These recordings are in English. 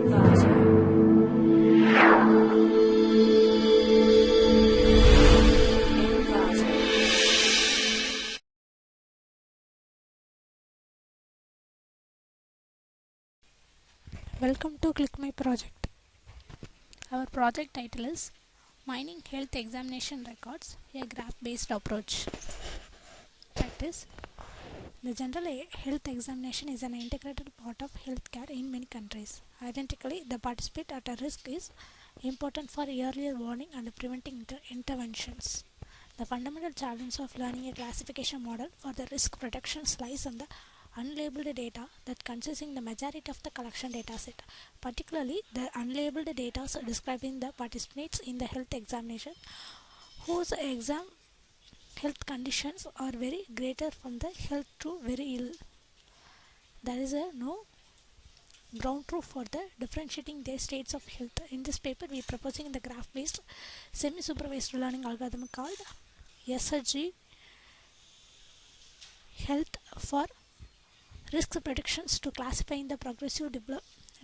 Welcome to Click My Project. Our project title is Mining Health Examination Records, a graph-based approach. Practice. The general health examination is an integrated part of healthcare in many countries. Identically, the participant at a risk is important for earlier warning and preventing interventions. The fundamental challenge of learning a classification model for the risk protection lies on the unlabeled data that consisting the majority of the collection dataset, particularly the unlabeled data describing the participants in the health examination whose health conditions are very greater from the health to very ill. There is no ground truth for the differentiating their states of health. In this paper, we are proposing the graph-based semi-supervised learning algorithm called SRG Health for risk predictions to classify in the progressive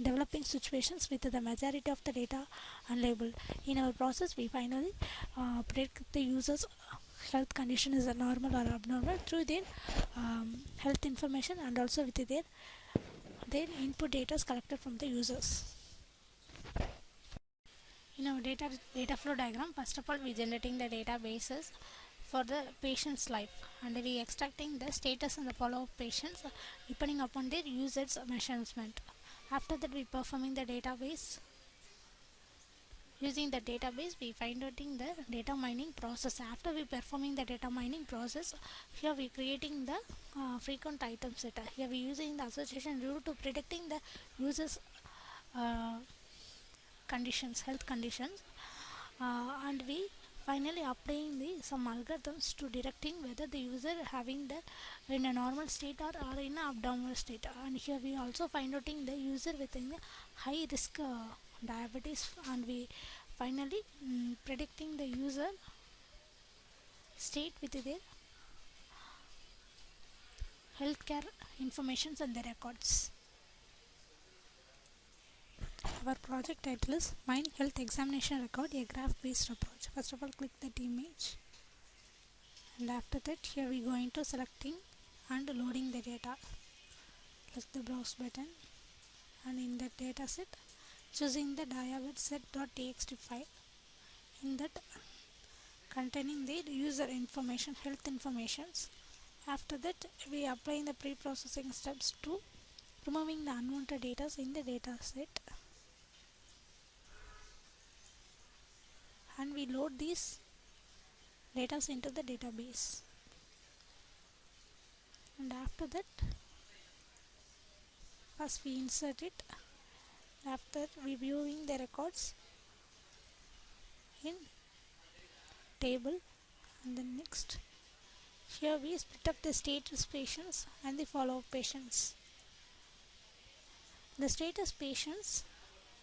developing situations with the majority of the data unlabeled. In our process, we finally predict the user's health condition is normal or abnormal through their health information and also with their input data is collected from the users. In our data flow diagram, first of all, we generating the databases for the patient's life, and we extracting the status and the follow-up patients depending upon their usage measurement. After that, we performing the database. Using the database, we find out the data mining process. After we performing the data mining process, here we creating the frequent item set. Here we using the association rule to predicting the users conditions, health conditions, and we finally applying some algorithms to detecting whether the user having the in a normal state or in an abnormal state. And here we also find out the user within the high risk diabetes, and we finally predicting the user state with their healthcare information and the records. Our project title is Mining Health Examination Record, a graph-based approach. First of all, click that image, and after that, here we going to selecting and loading the data. Click the browse button, and in that data set, choosing the diabetset.txt file. In that, containing the user information, health informations. After that, we applying the pre-processing steps to removing the unwanted data in the data set. And we load these data into the database, and after that first we insert it. After reviewing the records in table, and then next here we split up the status patients and the follow-up patients. The status patients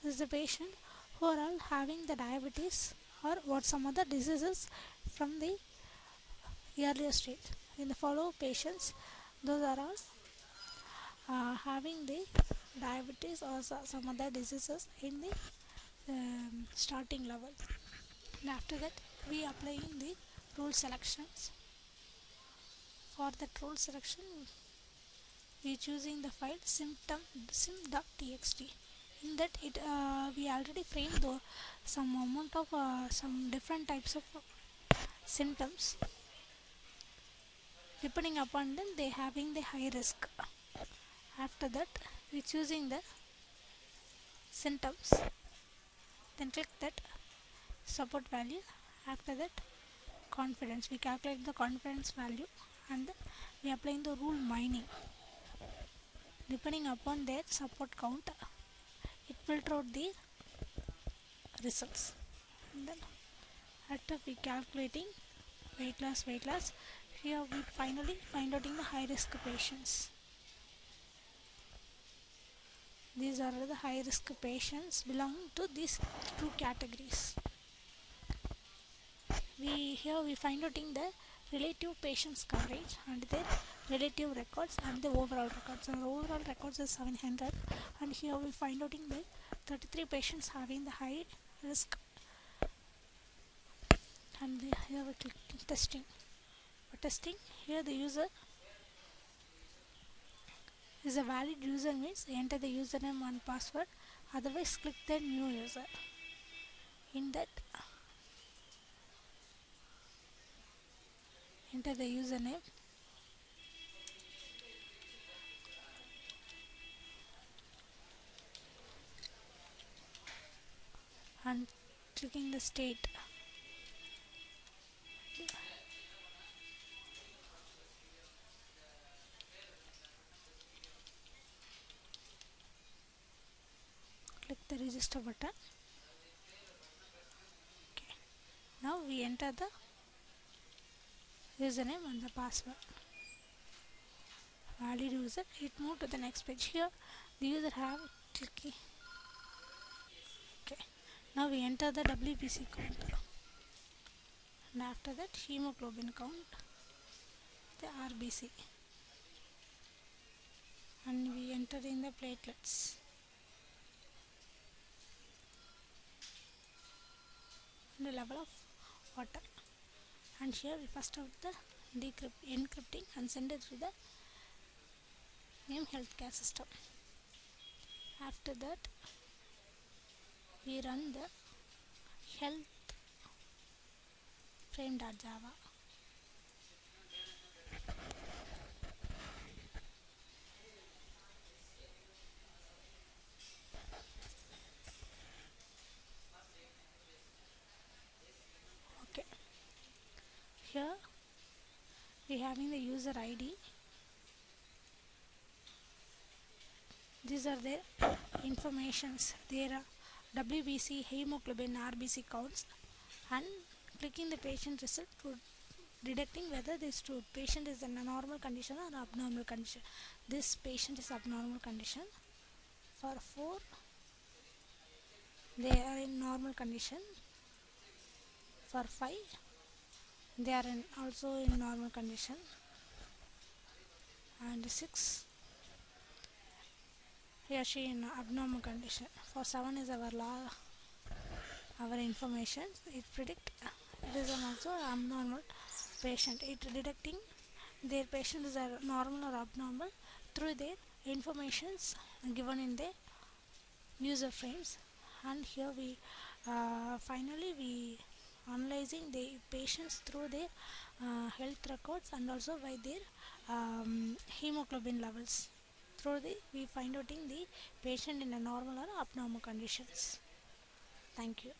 is the patient who are all having the diabetes or what some other diseases from the earlier state. In the follow-up patients, those are all having the diabetes or some other diseases in the starting level. And after that, we applying the rule selections. For that rule selection, we choosing the file sim.txt. In that, we already framed some amount of some different types of symptoms. Depending upon them, they having the high risk. After that, we choosing the symptoms. Then click that support value. After that, confidence. We calculate the confidence value, and then we applying the rule mining. Depending upon their support count, it filter out the results. And then after we calculating weight loss, here we finally find out in the high risk patients. These are the high risk patients belonging to these two categories. Here we find out in the relative patients coverage and their relative records and the overall records. So the overall records is 700, and here we find out that 33 patients having the high risk, and here we click testing. For testing, here the user is a valid user, means enter the username and password, otherwise click the new user. In that, enter the username and clicking the state. Click the register button. Okay. Now we enter the username and the password. Valid user. It moved to the next page. Here the user have clicky. Okay. Now we enter the WBC count, and after that hemoglobin count, the RBC, and we enter in the platelets and the level of water. And here we first out the encrypting and send it to the name healthcare system. After that we run the health frame.java. Okay, here we having the user ID. These are their informations, their WBC, hemoglobin, RBC counts, and clicking the patient result to detecting whether this patient is in a normal condition or abnormal condition. This patient is abnormal condition. For 4, they are in normal condition. For 5, they are also in normal condition. And 6, he or she in abnormal condition. For 7 is our information. It predict it is also abnormal patient. It detecting their patients are normal or abnormal through their informations given in the user frames. And here we finally we analyzing the patients through their health records and also by their hemoglobin levels. Through the we find out in the patient in a normal or abnormal conditions. Thank you.